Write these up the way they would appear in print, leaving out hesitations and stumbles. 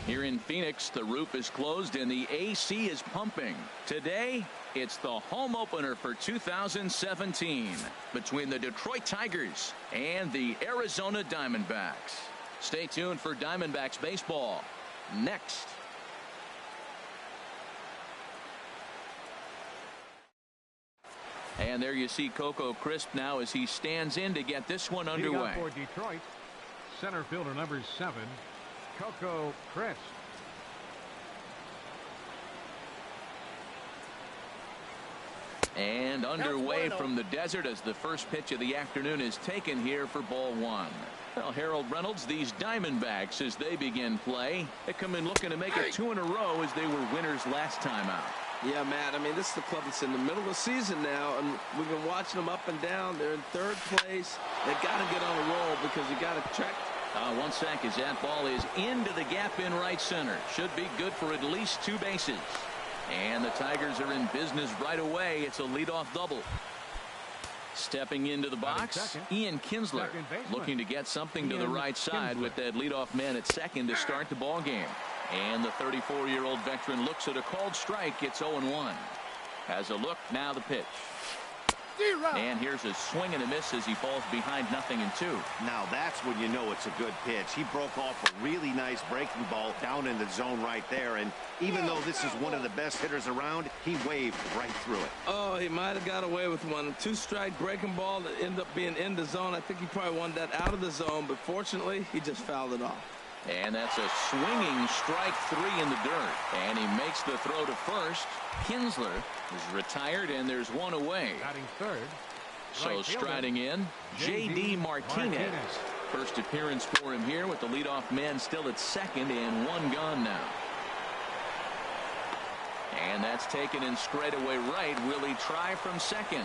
Here in Phoenix, the roof is closed and the AC is pumping. Today, it's the home opener for 2017 between the Detroit Tigers and the Arizona Diamondbacks. Stay tuned for Diamondbacks baseball next. And there you see Coco Crisp now as he stands in to get this one underway. For Detroit, center fielder number 7, Coco Crisp. And underway from the desert as the first pitch of the afternoon is taken here for ball 1. Well, Harold Reynolds, these Diamondbacks, as they begin play, they come in looking to make it 2 in a row as they were winners last time out. Yeah, Matt, I mean, this is the club that's in the middle of the season now, and we've been watching them up and down. They're in 3rd place. They got to get on a roll because you got to check. 1 sec as that ball is into the gap in right center. Should be good for at least 2 bases. And the Tigers are in business right away. It's a leadoff double. Stepping into the box, Ian Kinsler looking to get something to the right side with that leadoff man at second to start the ball game. And the 34-year-old veteran looks at a called strike. It's 0-1. Has a look, now the pitch. And here's a swing and a miss as he falls behind 0-2. Now that's when you know it's a good pitch. He broke off a really nice breaking ball down in the zone right there. And even though this is one of the best hitters around, he waved right through it. Oh, he might have got away with one. 2-strike breaking ball that ended up being in the zone. I think he probably wanted that out of the zone, but fortunately, he just fouled it off. And that's a swinging strike 3 in the dirt. And he makes the throw to first. Kinsler is retired, and there's 1 away. Batting 3rd. So striding in, J.D. Martinez. First appearance for him here with the leadoff man still at second and 1 gone now. And that's taken in straightaway right. Will he try from second?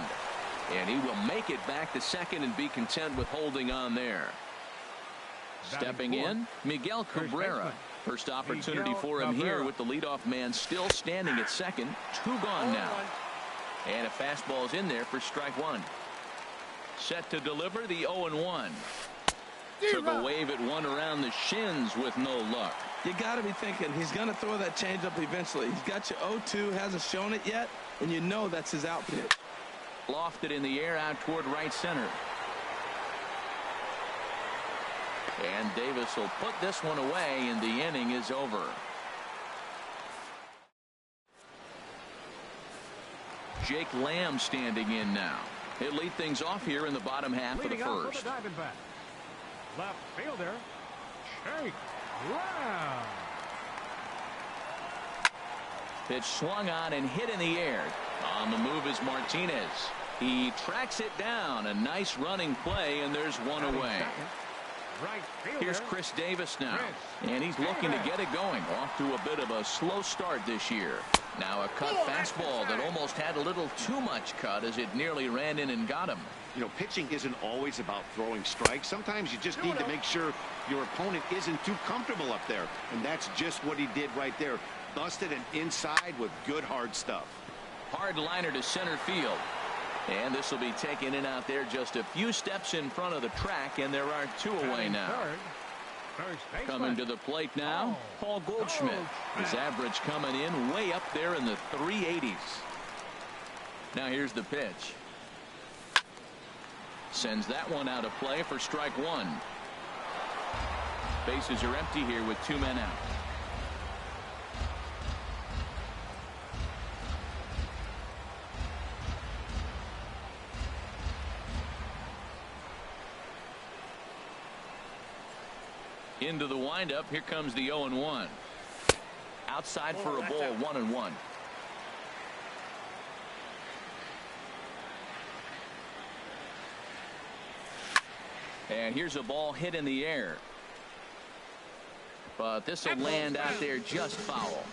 And he will make it back to second and be content with holding on there. Stepping in, Miguel Cabrera. First opportunity for him here with the leadoff man still standing at second. 2 gone now. And a fastball's in there for strike 1. Set to deliver the 0-1. Took a wave at 1 around the shins with no luck. You got to be thinking he's going to throw that changeup eventually. He's got you 0-2, hasn't shown it yet, and you know that's his out pitch. Lofted in the air out toward right center. And Davis will put this one away, and the inning is over. Jake Lamb standing in now. He'll lead things off here in the bottom half of the first. Left fielder, Jake Lamb. Pitch swung on and hit in the air. On the move is Martinez. He tracks it down. A nice running play, and there's 1 away. Here's Chris Davis now, and he's looking to get it going. Off to a bit of a slow start this year. Now a cut fastball that almost had a little too much cut as it nearly ran in and got him. You know, pitching isn't always about throwing strikes. Sometimes you just need to make sure your opponent isn't too comfortable up there, and that's just what he did right there. Busted and inside with good hard stuff. Hard liner to center field. And this will be taken in out there just a few steps in front of the track, and there are 2 away now. Coming to the plate now, Paul Goldschmidt. His average coming in way up there in the 380s. Now here's the pitch. Sends that one out of play for strike 1. Bases are empty here with 2 men out. Into the windup. Here comes the 0-1. Outside for a ball, 1-1. And here's a ball hit in the air. But this will land out there just foul.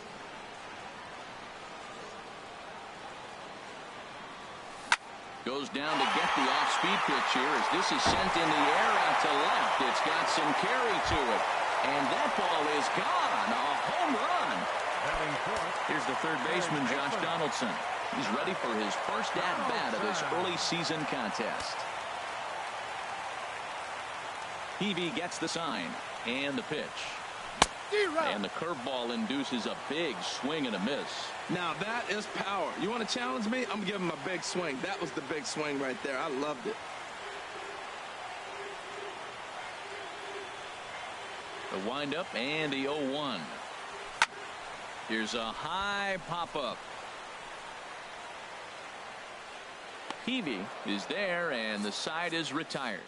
Goes down to get the off-speed pitch here as this is sent in the air out to left. It's got some carry to it. And that ball is gone. A home run. Here's the third baseman, Josh Donaldson. He's ready for his first at-bat of this early season contest. Peavy gets the sign and the pitch. And the curveball induces a big swing and a miss. Now that is power. You want to challenge me? I'm giving him a big swing. That was the big swing right there. I loved it. The windup and the 0-1. Here's a high pop-up. Peavy is there, and the side is retired.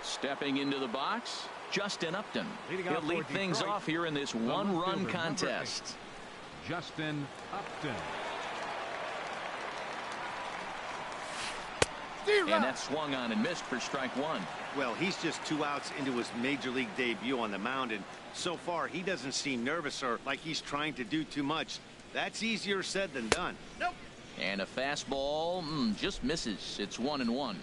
Stepping into the box, Justin Upton. He'll lead things off here in this one-run contest. Justin Upton. And that swung on and missed for strike one. Well, he's just 2 outs into his major league debut on the mound, and so far he doesn't seem nervous or like he's trying to do too much. That's easier said than done. Nope. And a fastball just misses. It's 1-1.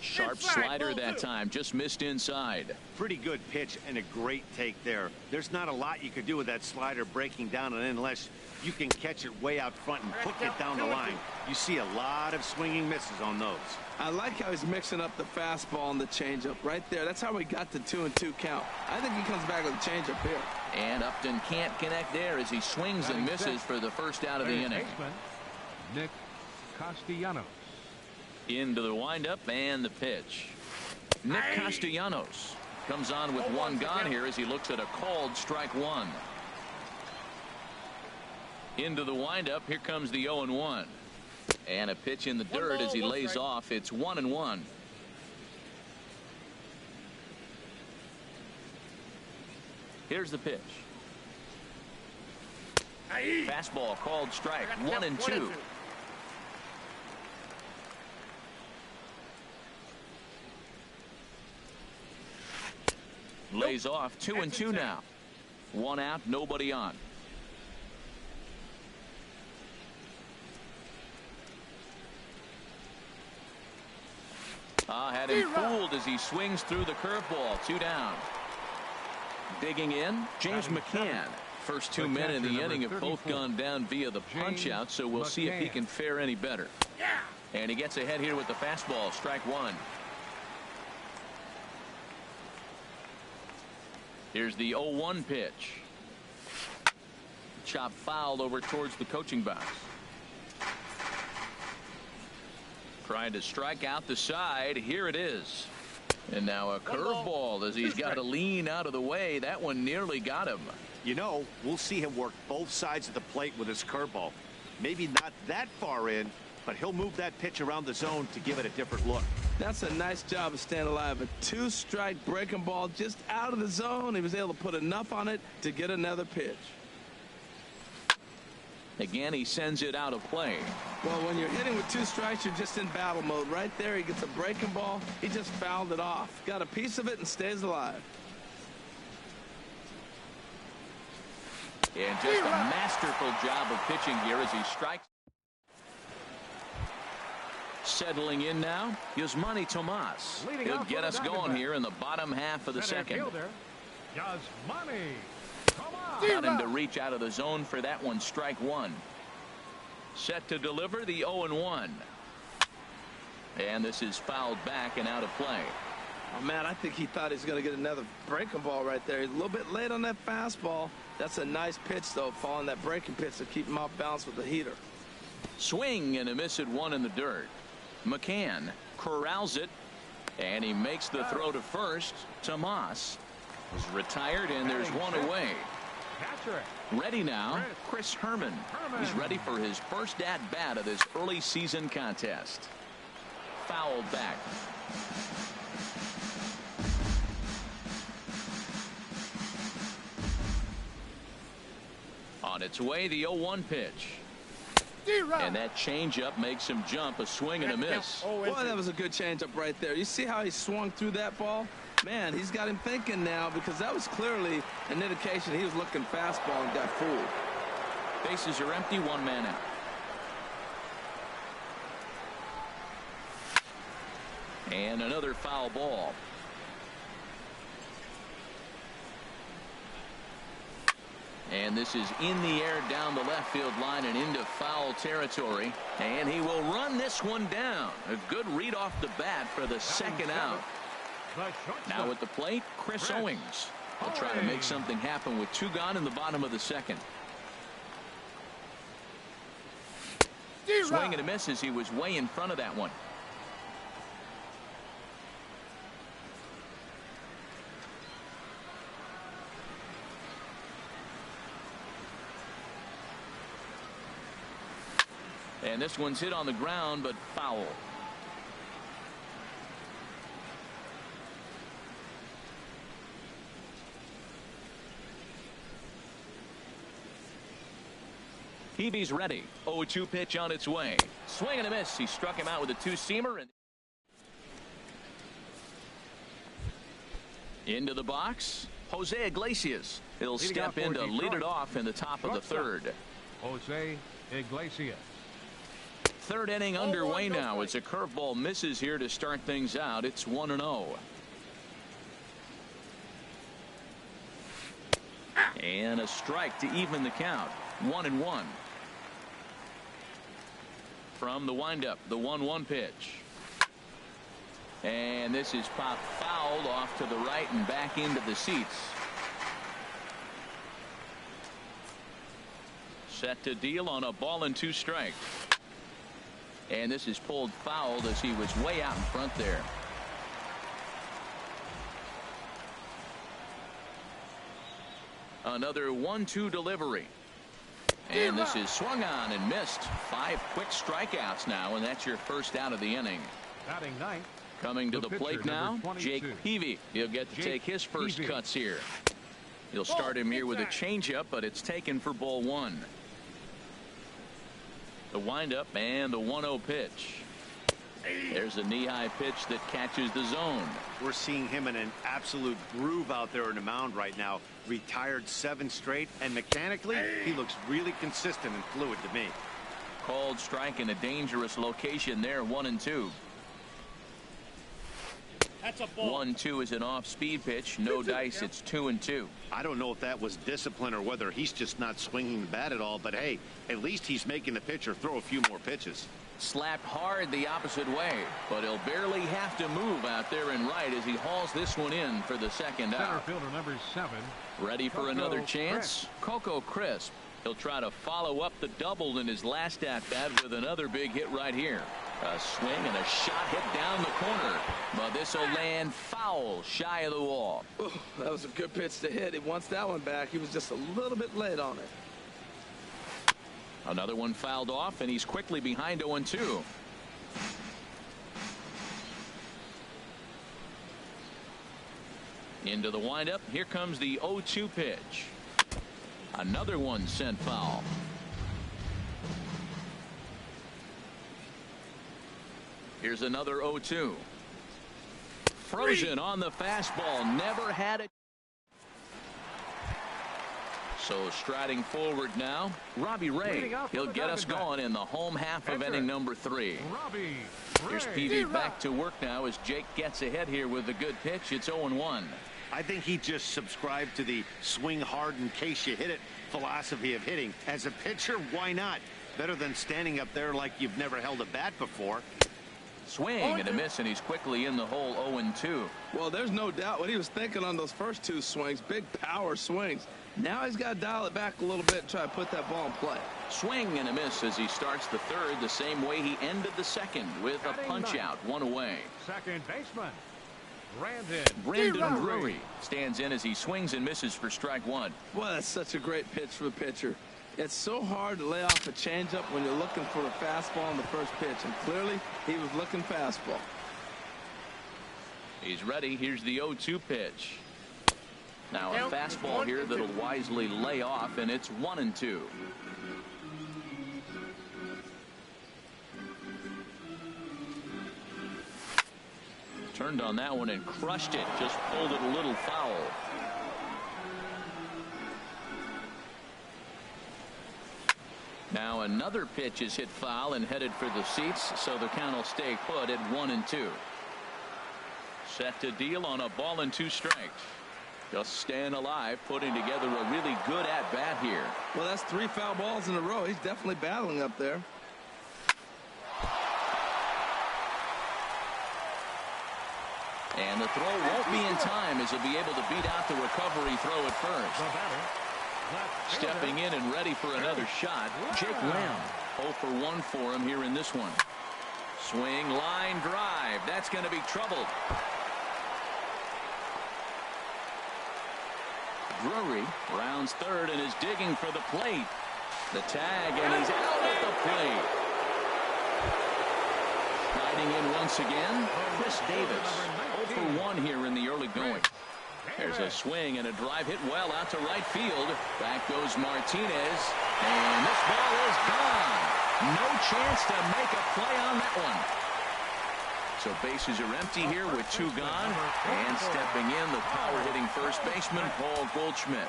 Sharp slider that time, just missed inside. Pretty good pitch and a great take there. There's not a lot you could do with that slider breaking down, and unless you can catch it way out front and hook it down the line, you see a lot of swinging misses on those. I like how he's mixing up the fastball and the changeup right there. That's how we got the 2-2 count. I think he comes back with a changeup here. And Upton can't connect there as he swings and misses for the first out of the inning. Nick Castellanos. Into the windup and the pitch. Nick Castellanos comes on with one gone here as he looks at a called strike one. Into the windup. Here comes the 0-1. And a pitch in the dirt as he lays off. It's 1-1. Here's the pitch. Fastball called strike. 1-2. Lays off. 2-2 now. 1 out, nobody on. Had him fooled as he swings through the curveball. 2 down. Digging in, James McCann. First 2 men in the inning have both gone down via the punch out, so we'll see if he can fare any better. And he gets ahead here with the fastball. Strike one. Here's the 0-1 pitch. Chop fouled over towards the coaching box. Trying to strike out the side. Here it is. And now a curveball as he's got to lean out of the way. That one nearly got him. You know, we'll see him work both sides of the plate with his curveball. Maybe not that far in, but he'll move that pitch around the zone to give it a different look. That's a nice job of staying alive. A 2-strike breaking ball just out of the zone. He was able to put enough on it to get another pitch. Again, he sends it out of play. Well, when you're hitting with 2 strikes, you're just in battle mode. Right there, he gets a breaking ball. He just fouled it off. Got a piece of it and stays alive. And just a masterful job of pitching here as he strikes. Settling in now, Yasmani Tomas. He'll get us going here in the bottom half of the second. Got him to reach out of the zone for that one. Strike one. Set to deliver the 0-1. And this is fouled back and out of play. Oh, man, I think he thought he was going to get another breaking ball right there. He's a little bit late on that fastball. That's a nice pitch, though, following that breaking pitch to keep him off balance with the heater. Swing and a miss at one in the dirt. McCann corrals it, and he makes the throw to first. Tomas is retired, and there's one away. Ready now, Chris Herman. He's ready for his first at-bat of this early season contest. Fouled back. On its way, the 0-1 pitch. And that changeup makes him jump. A swing and a miss. Boy, that was a good changeup right there. You see how he swung through that ball? Man, he's got him thinking now, because that was clearly an indication he was looking fastball and got fooled. Bases are empty, 1 man out. And another foul ball. And this is in the air down the left field line and into foul territory. And he will run this one down. A good read off the bat for the second out. Now at the plate, Chris Owings. He'll try to make something happen with 2 gone in the bottom of the second. Swing and a miss as he was way in front of that one. And this one's hit on the ground, but foul. Peavy's ready. 0-2 pitch on its way. Swing and a miss. He struck him out with a 2-seamer. And into the box, Jose Iglesias. He'll step in to lead it off in the top of the third. Jose Iglesias. Third inning underway now as a curveball misses here to start things out. It's 1-0. And a strike to even the count. 1-1. From the windup, the 1-1 pitch. And this is popped fouled off to the right and back into the seats. Set to deal on a ball and 2 strikes. And this is pulled fouled as he was way out in front there. Another 1-2 delivery. And this is swung on and missed. 5 quick strikeouts now, and that's your first out of the inning. Batting ninth. Coming to the plate now, Jake Peavy. He'll get to take his first cuts here. He'll start him here with a changeup, but it's taken for ball 1. The windup and the 1-0 pitch. There's a knee-high pitch that catches the zone. We're seeing him in an absolute groove out there in the mound right now. Retired 7 straight, and mechanically, he looks really consistent and fluid to me. Called strike in a dangerous location there, 1-2. That's a ball. 1-2 is an off-speed pitch. No dice. It's 2-2. I don't know if that was discipline or whether he's just not swinging the bat at all, but hey, at least he's making the pitcher throw a few more pitches. Slapped hard the opposite way, but he'll barely have to move out there in right as he hauls this one in for the second out. Center fielder number 7. Ready for another chance? Coco Crisp. He'll try to follow up the double in his last at-bat with another big hit right here. A swing and a shot hit down the corner, but this will land foul shy of the wall. Ooh, that was a good pitch to hit. He wants that one back. He was just a little bit late on it. Another one fouled off, and he's quickly behind 0-2. Into the windup. Here comes the 0-2 pitch. Another one sent foul. Here's another 0-2. Frozen on the fastball. Never had it. So striding forward now, Robbie Ray. He'll get us going in the home half of inning number 3. Here's Peavy back to work now as Jake gets ahead here with a good pitch. It's 0-1. I think he just subscribed to the swing hard in case you hit it philosophy of hitting. As a pitcher, why not? Better than standing up there like you've never held a bat before. Swing and a miss, and he's quickly in the hole. 0-2. Well, there's no doubt what he was thinking on those first 2 swings. Big power swings. Now he's got to dial it back a little bit and try to put that ball in play. Swing and a miss as he starts the third the same way he ended the second with a punch out. 1 away. Second baseman Brandon Drury stands in as he swings and misses for strike 1. Boy, that's such a great pitch for the pitcher. It's so hard to lay off a changeup when you're looking for a fastball on the first pitch, and clearly he was looking fastball. He's ready. Here's the 0-2 pitch. Now a fastball here that'll wisely lay off, and it's 1-2. Turned on that one and crushed it. Just pulled it a little foul. Now another pitch is hit foul and headed for the seats, so the count will stay put at 1-2. Set to deal on a ball and 2 strikes. Just staying alive, putting together a really good at-bat here. Well, that's 3 foul balls in a row. He's definitely battling up there. And the throw won't be in time, as he'll be able to beat out the recovery throw at first. Stepping in and ready for another shot, Jake Lamb. 0 for 1 for him here in this one. Swing, line drive. That's going to be troubled. Drury rounds third and is digging for the plate. The tag, and he's out at the plate. Sliding in once again, Chris Davis. 0 for 1 here in the early going. There's a swing and a drive hit well out to right field. Back goes Martinez, and this ball is gone. No chance to make a play on that one. So bases are empty here with 2 gone. And stepping in, the power-hitting first baseman, Paul Goldschmidt.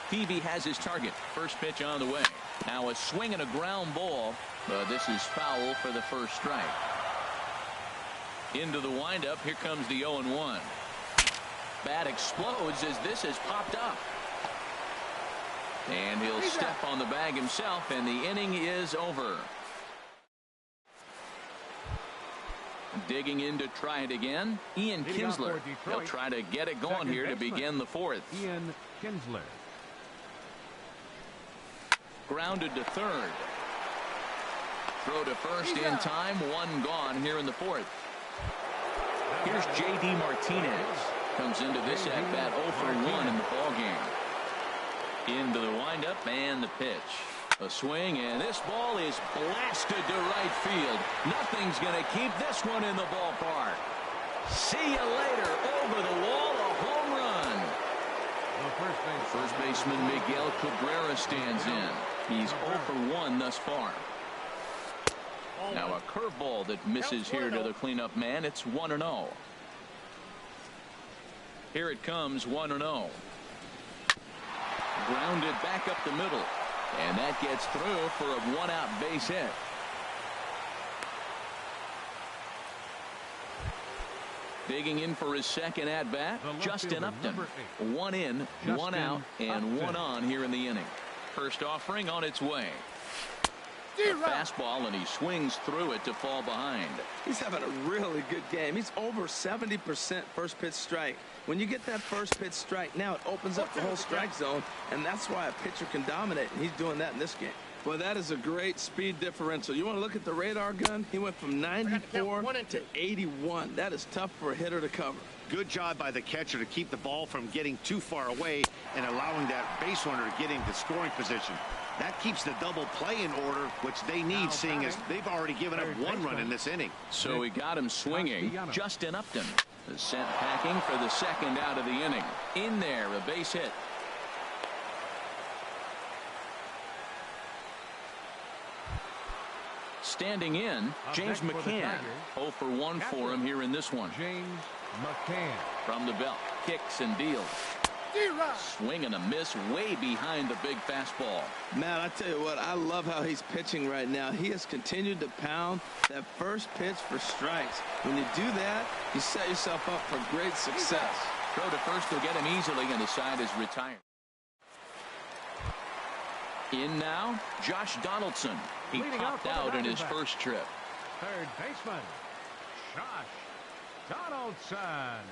Peavy has his target. First pitch on the way. Now a swing and a ground ball, but this is foul for the first strike. Into the windup. Here comes the 0-1. Bat explodes as this has popped up. And he'll step on the bag himself, and the inning is over. Digging in to try it again, Ian Kinsler. He'll try to get it going here to begin the 4th. Ian Kinsler. Grounded to third. Throw to first in time. 1 gone here in the 4th. Here's J.D. Martinez. Comes into this at-bat 0 for 1 in the ballgame. Into the windup and the pitch. A swing, and this ball is blasted to right field. Nothing's going to keep this one in the ballpark. See you later. Over the wall, a home run. First baseman Miguel Cabrera stands in. He's 0 for 1 thus far. Now a curveball that misses here to the cleanup man. It's 1-0. Here it comes, 1-0. Grounded back up the middle. And that gets through for a 1-out base hit. Digging in for his second at-bat, Justin Upton. 1 in, 1 out, and 1 on here in the inning. First offering on its way. A fastball, and he swings through it to fall behind. He's having a really good game. He's over 70% first pitch strike. When you get that first pitch strike, now it opens up the whole strike zone, and that's why a pitcher can dominate, and he's doing that in this game. Well, that is a great speed differential. You want to look at the radar gun? He went from 94 to 81. That is tough for a hitter to cover. Good job by the catcher to keep the ball from getting too far away and allowing that base runner to get into scoring position. That keeps the double play in order, which they need, seeing as they've already given up 1 run in this inning. So he got him swinging. Justin Upton is sent packing for the second out of the inning. In there, a base hit. Standing in, James McCann. 0 for 1 for him here in this one. James McCann. From the belt, kicks and deals. Swing and a miss way behind the big fastball. Man, I tell you what, I love how he's pitching right now. He has continued to pound that first pitch for strikes. When you do that, you set yourself up for great success. Throw to first will get him easily, and the side is retired. In now, Josh Donaldson. He popped out in his first trip. Third baseman, Josh Donaldson.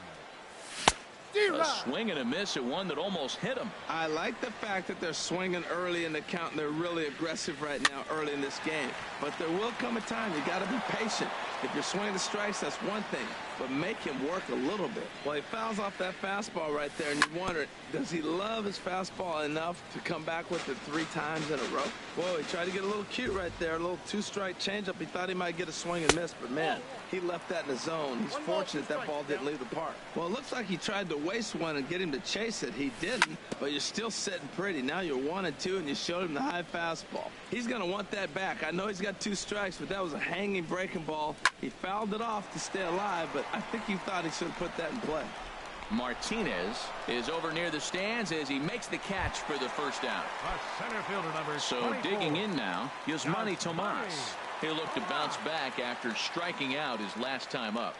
A swing and a miss at one that almost hit him. I like the fact that they're swinging early in the count, and they're really aggressive right now early in this game. But there will come a time you got to be patient. If you're swinging the strikes, that's one thing, but make him work a little bit. Well, he fouls off that fastball right there, and you wonder, does he love his fastball enough to come back with it 3 times in a row? Whoa, he tried to get a little cute right there, a little 2-strike changeup. He thought he might get a swing and miss, but man, he left that in the zone. He's fortunate that ball didn't leave the park. Well, it looks like he tried to waste one and get him to chase it. He didn't, but you're still sitting pretty. Now you're 1-2, and you showed him the high fastball. He's going to want that back. I know he's got 2 strikes, but that was a hanging breaking ball. He fouled it off to stay alive, but I think he thought he should have put that in play. Martinez is over near the stands as he makes the catch for the first out. Center fielder number so 24. Digging in now, Yasmani Tomas. He'll look to bounce back after striking out his last time up.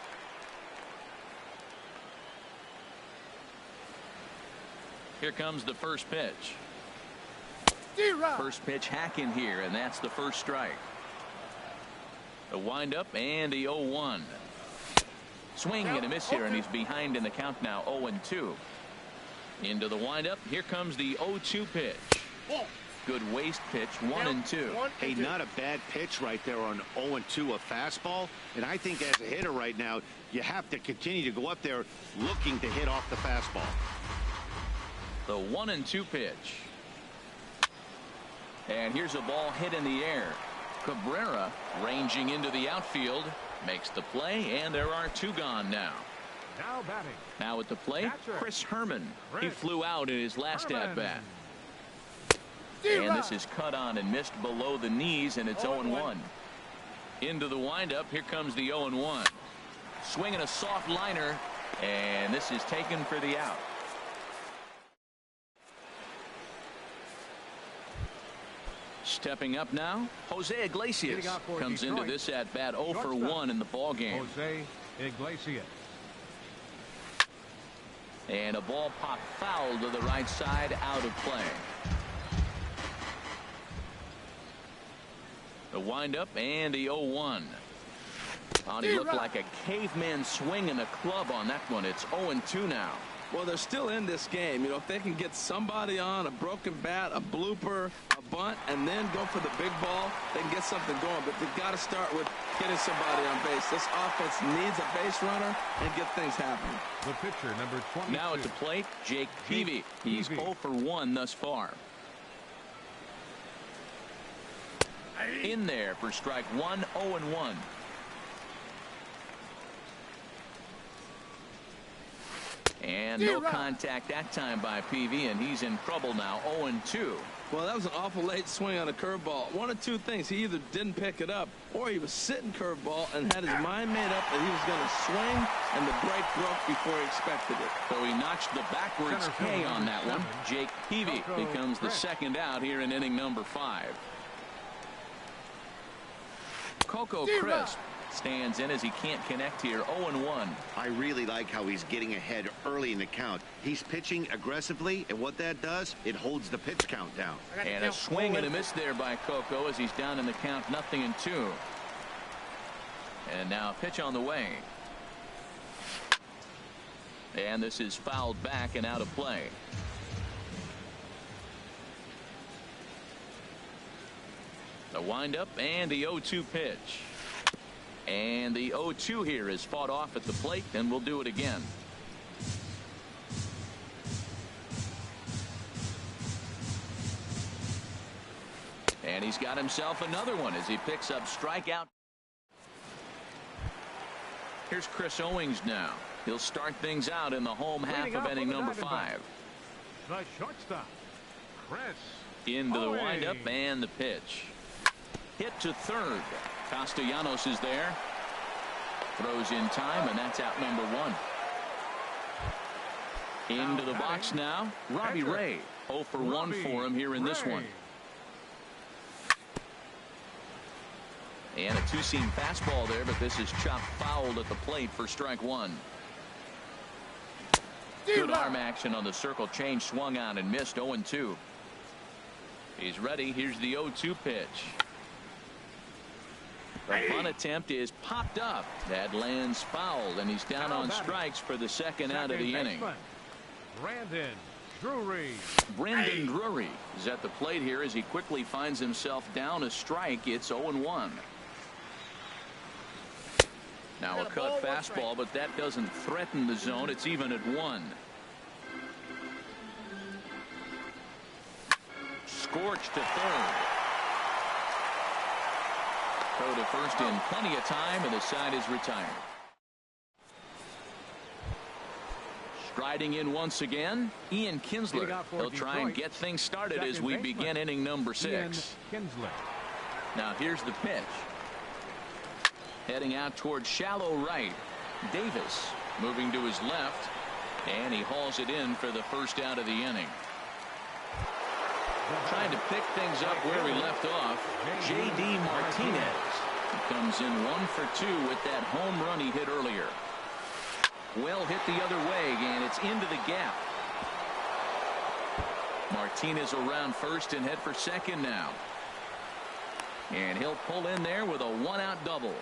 Here comes the first pitch. First pitch hacking here, and that's the first strike. The windup and the 0-1. Swing and a miss here, and he's behind in the count now, 0-2. Into the windup. Here comes the 0-2 pitch. Good waist pitch, 1-2. Hey, not a bad pitch right there on 0-2, a fastball. And I think as a hitter right now, you have to continue to go up there looking to hit off the fastball. The 1-2 pitch. And here's a ball hit in the air. Cabrera ranging into the outfield makes the play, and there are 2 gone now. Now batting. Now at the plate, Chris Herman. He flew out in his last at-bat. And this is cut on and missed below the knees, and it's 0-1. Into the windup. Here comes the 0-1. Swinging a soft liner, and this is taken for the out. Stepping up now, Jose Iglesias comes into this at bat 0 for 1 in the ball game. Jose Iglesias. And a ball pop foul to the right side, out of play. The windup and the 0-1. He looked like a caveman swinging a club on that one. It's 0-2 now. Well, they're still in this game. You know, if they can get somebody on, a broken bat, a blooper, a bunt, and then go for the big ball, they can get something going. But they've got to start with getting somebody on base. This offense needs a base runner and get things happening. The pitcher, number 22. Now at the plate, Jake Peavy. He's 0 for 1 thus far. In there for strike 1, 0-1. And no contact that time by Peavy, and he's in trouble now, 0-2. Well, that was an awful late swing on a curveball. One of 2 things. He either didn't pick it up, or he was sitting curveball and had his mind made up that he was going to swing, and the break broke before he expected it. So he notched the backwards K on that one. Jake Peavy becomes the second out here in inning number 5. Coco Crisp stands in as he can't connect here, 0-1. I really like how he's getting ahead early in the count. He's pitching aggressively, and what that does, it holds the pitch count down. And a swing and a miss there by Coco as he's down in the count, 0-2. And now a pitch on the way. And this is fouled back and out of play. The windup and the 0-2 pitch. And the 0-2 here is fought off at the plate, and we'll do it again. And he's got himself another one as he picks up strikeout. Here's Chris Owings now. He'll start things out in the home half of inning number 5. The shortstop, Chris Into the windup and the pitch. Hit to third. Castellanos is there. Throws in time, and that's out number 1. Into the box now, Robbie Ray. 0 for 1 for him here in this one. And a 2-seam fastball there, but this is chopped fouled at the plate for strike 1. Good arm action on the circle change, swung on and missed, 0-2. He's ready. Here's the 0-2 pitch. The bunt attempt is popped up. That lands fouled, and he's down on strikes for the second out of the inning. Brandon Drury. Brendan Drury is at the plate here as he quickly finds himself down a strike. It's 0-1. Now a cut fastball, but that doesn't threaten the zone. It's even at 1. Scorched to third. Throw to first in plenty of time, and the side is retired. Striding in once again, Ian Kinsler. He'll try and get things started as we begin inning number 6. Now here's the pitch. Heading out towards shallow right. Davis moving to his left, and he hauls it in for the first out of the inning. Trying to pick things up where we left off, J.D. Martinez. He comes in 1 for 2 with that home run he hit earlier. Well hit the other way, and it's into the gap. Martinez around first and head for second now. And he'll pull in there with a one-out double.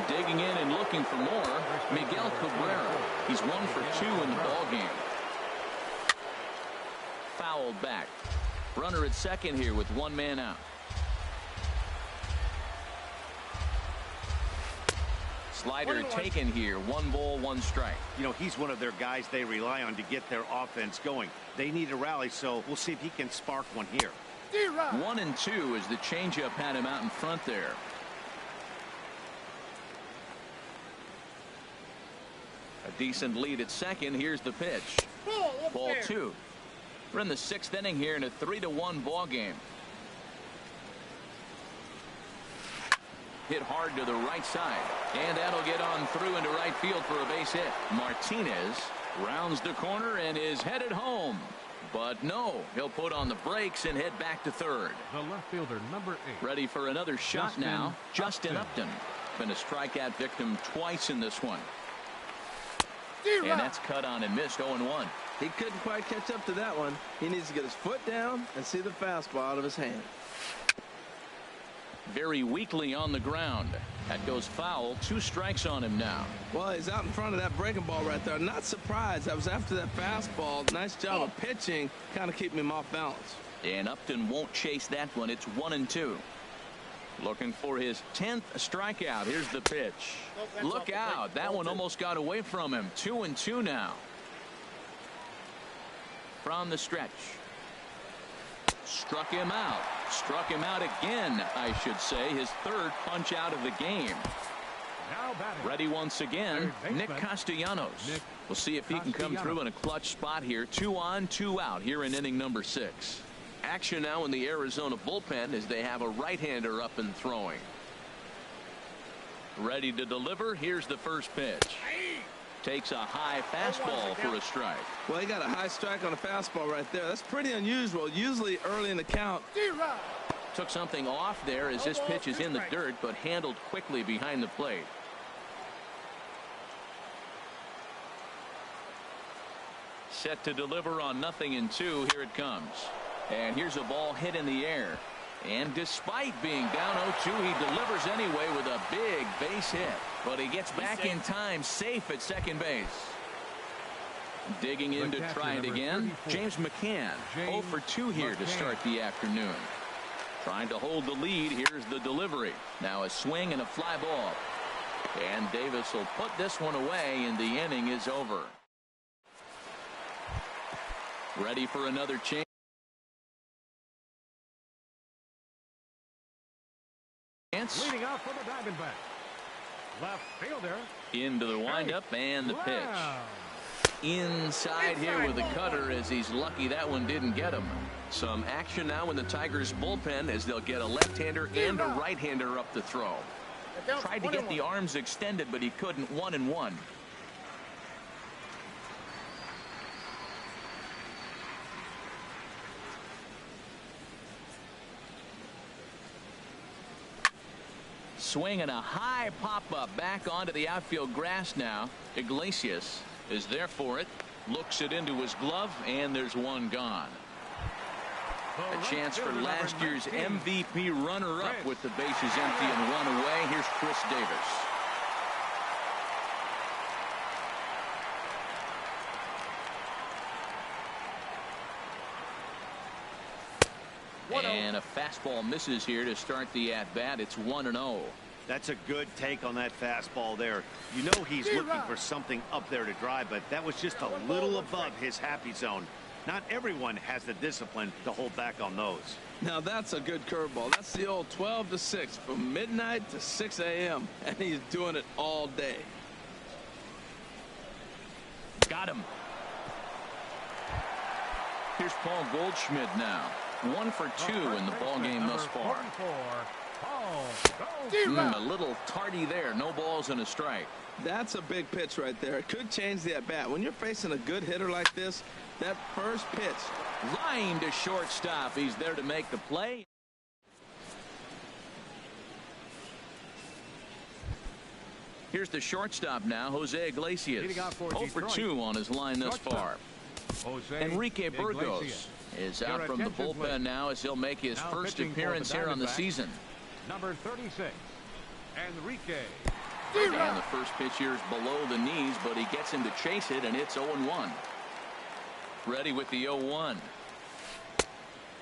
Digging in and looking for more, Miguel Cabrera. He's 1 for 2 in the ball game. Fouled back. Runner at second here with one man out. Slider taken here. 1 ball, 1 strike. You know, he's one of their guys they rely on to get their offense going. They need a rally, so we'll see if he can spark one here. 1-2 as the changeup had him out in front there. A decent lead at second. Here's the pitch. Ball 2. We're in the 6th inning here in a 3-1 ball game. Hit hard to the right side, and that'll get on through into right field for a base hit. Martinez rounds the corner and is headed home, but no, he'll put on the brakes and head back to third. The left fielder, number 8. Ready for another shot now. Justin Upton. Been a strikeout victim twice in this one. And that's cut on and missed. 0-1. He couldn't quite catch up to that one. He needs to get his foot down and see the fastball out of his hand. Very weakly on the ground. That goes foul. 2 strikes on him now. Well, he's out in front of that breaking ball right there. Not surprised. I was after that fastball. Nice job of pitching, kind of keeping him off balance. And Upton won't chase that one. It's 1-2. Looking for his 10th strikeout. Here's the pitch. Look out. That one almost got away from him. 2-2 now. From the stretch. Struck him out. Struck him out again, I should say. His 3rd punch out of the game. Ready once again, Nick Castellanos. We'll see if he can come through in a clutch spot here. 2 on, 2 out here in inning number 6. Action now in the Arizona bullpen as they have a right-hander up and throwing. Ready to deliver. Here's the first pitch. Takes a high fastball for a strike. Well, he got a high strike on a fastball right there. That's pretty unusual. Usually early in the count. Took something off there as this pitch is in the dirt, but handled quickly behind the plate. Set to deliver on 0-2. Here it comes. And here's a ball hit in the air. And despite being down 0-2, he delivers anyway with a big base hit. But he gets back in time, safe at second base. Digging in to try it again, James McCann. 0 for 2 here to start the afternoon. Trying to hold the lead. Here's the delivery. Now a swing and a fly ball. And Davis will put this one away, and the inning is over. Ready for another change. Leading off for the Diamondbacks. Left fielder. Into the windup and the pitch. Inside here with the cutter as he's lucky that one didn't get him. Some action now in the Tigers bullpen as they'll get a left-hander and a right-hander up the throw. Tried to get the arms extended, but he couldn't. 1-1. Swing and a high pop-up back onto the outfield grass now. Iglesias is there for it. Looks it into his glove, and there's one gone. A chance for last year's MVP runner-up with the bases empty and one away. Here's Chris Davis. And a fastball misses here to start the at-bat. It's 1-0. That's a good take on that fastball there. You know he's looking for something up there to drive, but that was just a little above his happy zone. Not everyone has the discipline to hold back on those. Now that's a good curveball. That's the old 12 to 6 from midnight to 6 a.m. and he's doing it all day. Got him. Here's Paul Goldschmidt now. 1 for 2 in the ball game thus far. A little tardy there. No balls and a strike. That's a big pitch right there. It could change the at bat. When you're facing a good hitter like this, that first pitch. Line to shortstop. He's there to make the play. Here's the shortstop now, Jose Iglesias. 0 for 2 on his line thus far. Jose Enrique Burgos Iglesias. is Your out from the attention, bullpen please. now as he'll make his Now first pitching for appearance the here on the Diamondbacks. season. Number 36, Enrique. And the first pitch here is below the knees, but he gets him to chase it, and it's 0-1. Ready with the 0-1.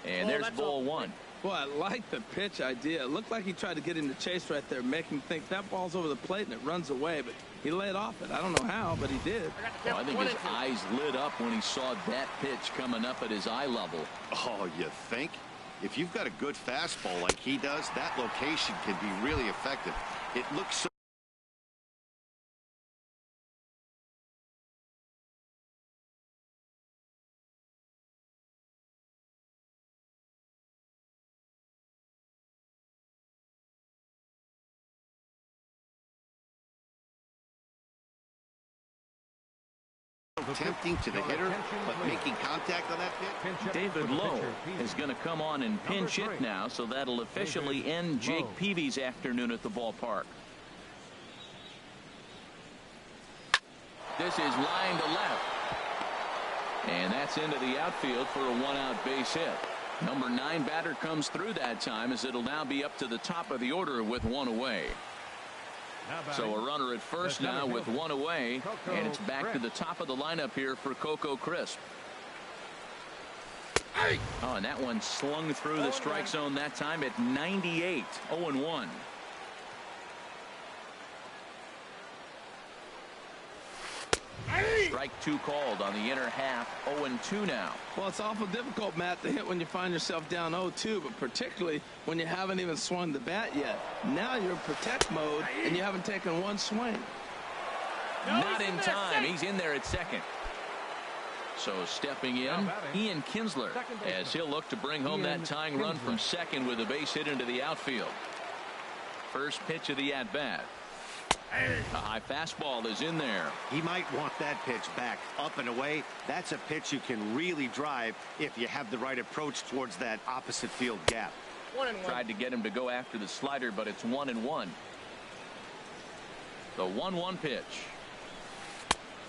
And there's ball one. Boy, I like the pitch idea. It looked like he tried to get him to chase right there, make him think that ball's over the plate and it runs away, but he laid off it. I don't know how, but he did. Well, I think his eyes lit up when he saw that pitch coming up at his eye level. Oh, you think? If you've got a good fastball like he does, that location can be really effective. It looks so tempting to the hitter, but making contact on that pitch. David Lowe is going to come on and pinch hit now, so that'll officially end Jake Peavy's afternoon at the ballpark. This is line to left. And that's into the outfield for a one-out base hit. Number 9 batter comes through that time, as it'll now be up to the top of the order with one away. So a runner at first now with one away, and it's back to the top of the lineup here for Coco Crisp. Oh, and that one slung through the strike zone that time at 98. 0-1. Strike 2 called on the inner half. 0-2 now. Well, it's awful difficult, Matt, to hit when you find yourself down 0-2, but particularly when you haven't even swung the bat yet. Now you're in protect mode, and you haven't taken one swing. Not in time. He's in there at second. So stepping in, Ian Kinsler, as he'll look to bring home that tying run from second with a base hit into the outfield. First pitch of the at-bat. A high fastball is in there. He might want that pitch back up and away. That's a pitch you can really drive if you have the right approach towards that opposite field gap. 1-1. Tried to get him to go after the slider, but it's 1-1. The 1-1 pitch.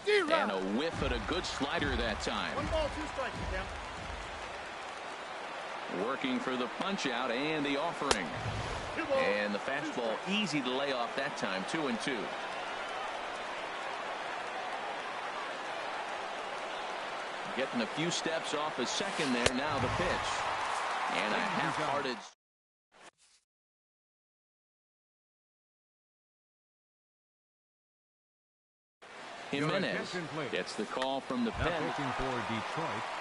And a whiff at a good slider that time. 1 ball, 2 strikes, Tim. Working for the punch out and the offering. And the fastball easy to lay off that time. 2-2. Getting a few steps off a second there. Now the pitch. And a half-hearted. Jimenez gets the call from the pen.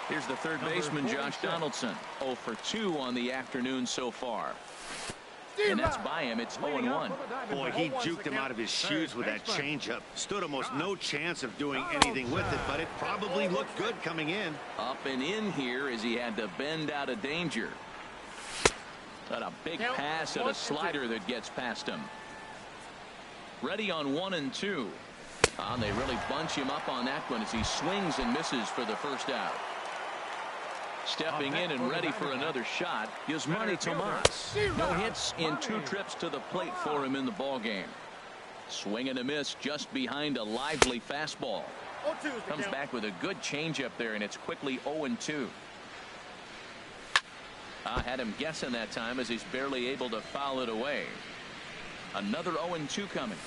Here's the third baseman, Josh Donaldson. 0 for 2 on the afternoon so far. And that's by him. It's 0-1. Boy, he juked him out of his shoes with that changeup. Stood almost no chance of doing anything with it, but it probably looked good coming in. Up and in here as he had to bend out of danger. But a big pass at a slider that gets past him. Ready on 1-2. They really bunch him up on that one as he swings and misses for the first out. Stepping in and ready for another shot, Yasmani Tomas. No hits in 2 trips to the plate for him in the ballgame. Swing and a miss just behind a lively fastball. Comes back with a good changeup there, and it's quickly 0-2. Had him guessing that time as he's barely able to foul it away. Another 0-2 coming.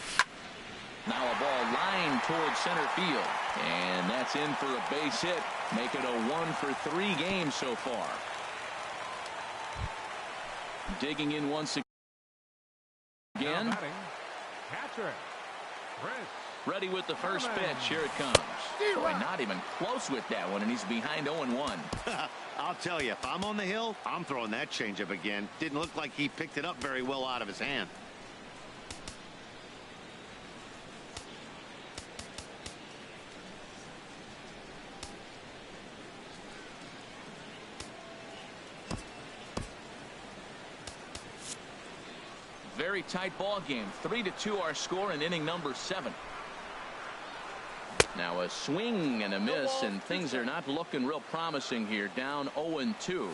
Now a ball lined towards center field, and that's in for a base hit. Make it a 1 for 3 game so far. Digging in once again. Ready with the first pitch. Here it comes. Boy, not even close with that one, and he's behind 0-1. I'll tell you, if I'm on the hill, I'm throwing that changeup again. Didn't look like he picked it up very well out of his hand. Very tight ball game. 3-2 our score in inning number 7. Now a swing and a miss, and things are not looking real promising here. Down 0-2.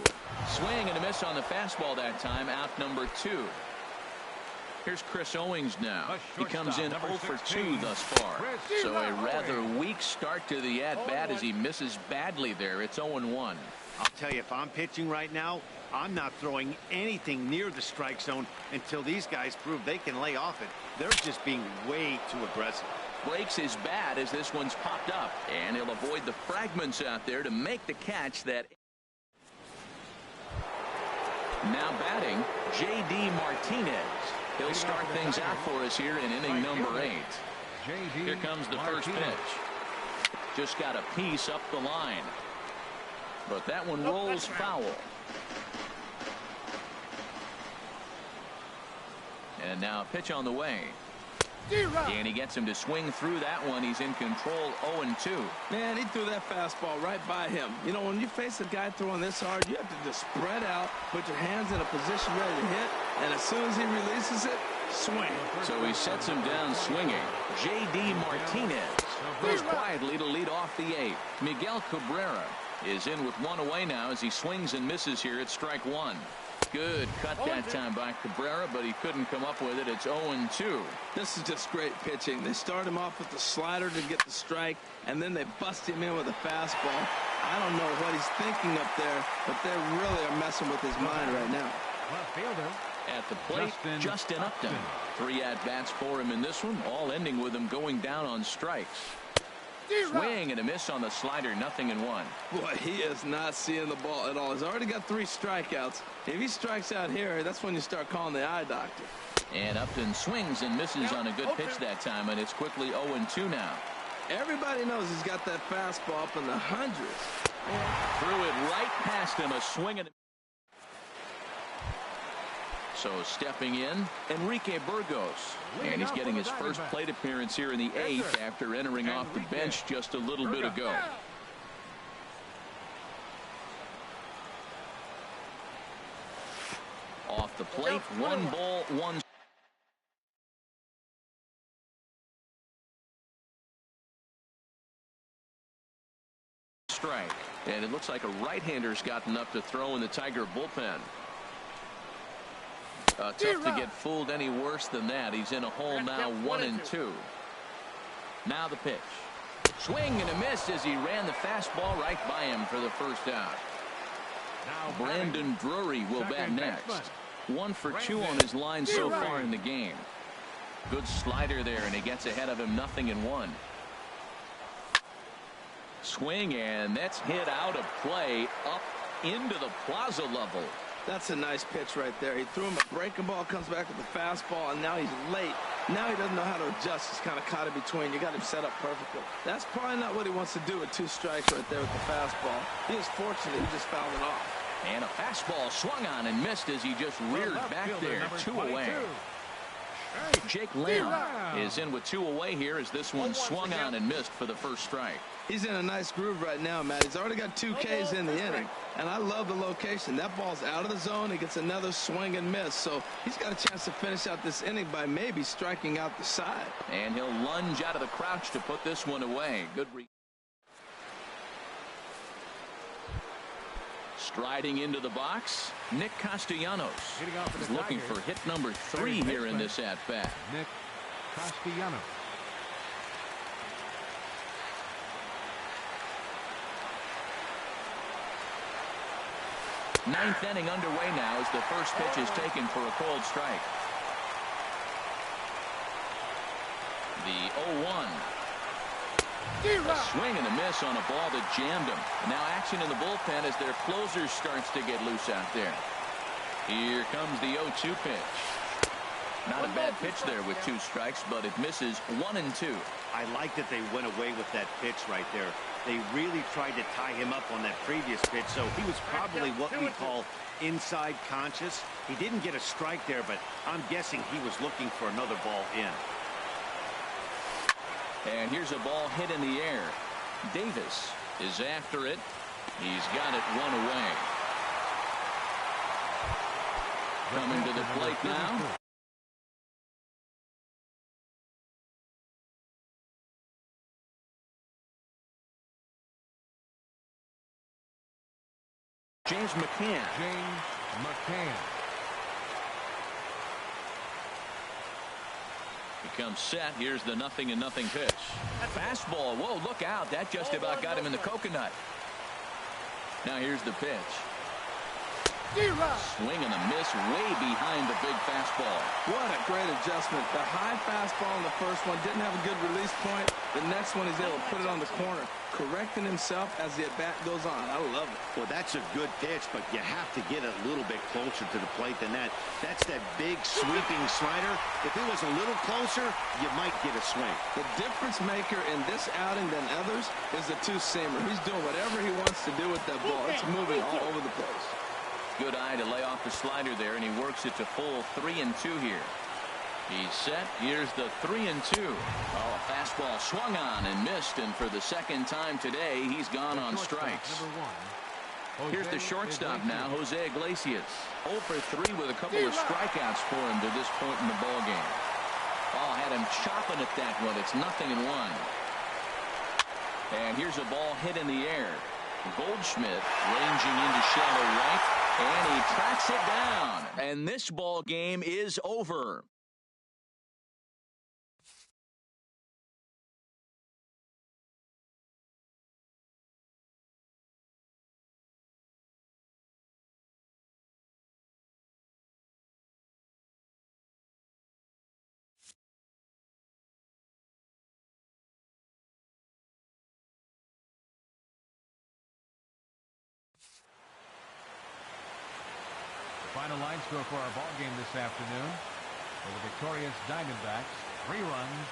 Swing and a miss on the fastball that time. Out number 2. Here's Chris Owings now. He comes in 0 for 2 thus far. So a rather weak start to the at-bat as he misses badly there. It's 0-1. I'll tell you, if I'm pitching right now, I'm not throwing anything near the strike zone until these guys prove they can lay off it. They're just being way too aggressive. Breaks his bat as this one's popped up, and he'll avoid the fragments out there to make the catch. That now batting, J.D. Martinez. He'll start things out for us here in inning number 8. Here comes the first pitch. Just got a piece up the line, but that one rolls foul. And now a pitch on the way. And he gets him to swing through that one. He's in control. 0-2. Man, he threw that fastball right by him. You know, when you face a guy throwing this hard, you have to just spread out, put your hands in a position ready to hit, and as soon as he releases it, swing. So he sets him down swinging. J.D. Martinez goes quietly to lead off the 8th. Miguel Cabrera is in with 1 away now as he swings and misses here at strike 1. Good cut that time by Cabrera, but he couldn't come up with it. It's 0-2. This is just great pitching. They start him off with the slider to get the strike, and then they bust him in with a fastball. I don't know what he's thinking up there, but they really are messing with his mind right now. At the plate, Justin Upton. 3 at-bats for him in this one, all ending with him going down on strikes. Swing and a miss on the slider, 0-1. Boy, he is not seeing the ball at all. He's already got 3 strikeouts. If he strikes out here, that's when you start calling the eye doctor. And Upton swings and misses on a good pitch that time, and it's quickly 0-2 now. Everybody knows he's got that fastball up in the hundreds. Threw it right past him, a swing and so stepping in, Enrique Burgos. And he's getting his first plate appearance here in the 8th after entering off the bench just a little bit ago. Off the plate, 1 ball, 1 strike. And it looks like a right-hander's gotten up to throw in the Tiger bullpen. Tough to get fooled any worse than that. He's in a hole now, 1-2. Now the pitch. Swing and a miss as he ran the fastball right by him for the first out. Brandon Drury will bat next. 1 for 2 on his line so far in the game. Good slider there, and he gets ahead of him, 0-1. Swing, and that's hit out of play up into the plaza level. That's a nice pitch right there. He threw him a breaking ball, comes back with the fastball, and now he's late. Now he doesn't know how to adjust. He's kind of caught in between. You got him set up perfectly. That's probably not what he wants to do with 2 strikes right there with the fastball. He was fortunate. He just fouled it off. And a fastball swung on and missed as he just reared back there. 2 away. Jake Lamb is in with 2 away here as this one swung on and missed for the first strike. He's in a nice groove right now, Matt. He's already got 2 Ks in the inning, and I love the location. That ball's out of the zone. He gets another swing and miss, so he's got a chance to finish out this inning by maybe striking out the side. And he'll lunge out of the crouch to put this one away. Good striding into the box, Nick Castellanos is looking for hit number 3 here in this at-bat. Nick Castellanos. 9th inning underway now as the first pitch is taken for a cold strike. The 0-1. A swing and a miss on a ball that jammed him. Now action in the bullpen as their closer starts to get loose out there. Here comes the 0-2 pitch. Not a bad pitch there with 2 strikes, but it misses 1-2. I like that they went away with that pitch right there. They really tried to tie him up on that previous pitch, so he was probably what we call inside conscious. He didn't get a strike there, but I'm guessing he was looking for another ball in. And here's a ball hit in the air. Davis is after it. He's got it 1 away. Coming to the plate now. James McCann. He comes set. Here's the 0-0 pitch. Fastball. Whoa, look out. That just about got him in the coconut. Now here's the pitch. Swing and a miss way behind the big fastball. What a great adjustment. The high fastball in the first one didn't have a good release point. The next one he's able to put it on the corner, correcting himself as the at-bat goes on. I love it. Well, that's a good pitch, but you have to get a little bit closer to the plate than that. That's that big sweeping slider. If it was a little closer, you might get a swing. The difference maker in this outing than others is the two-seamer. He's doing whatever he wants to do with that ball. It's moving all over the place. Good eye to lay off the slider there, and he works it to full 3-2 here. He's set. Here's the 3-2. Oh, a fastball swung on and missed, and for the second time today, he's gone on strikes. Here's the shortstop now, Jose Iglesias. 0 for 3 with a couple of strikeouts for him to this point in the ballgame. Oh, had him chopping at that one. It's 0-1. And here's a ball hit in the air. Goldschmidt ranging into shallow right, and he tracks it down. And this ball game is over. Final line score for our ball game this afternoon. For the victorious Diamondbacks, 3 runs,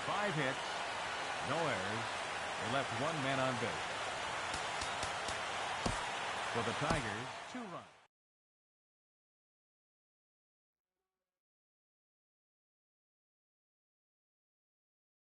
5 hits, no errors. They left 1 man on base. For the Tigers, 2 runs.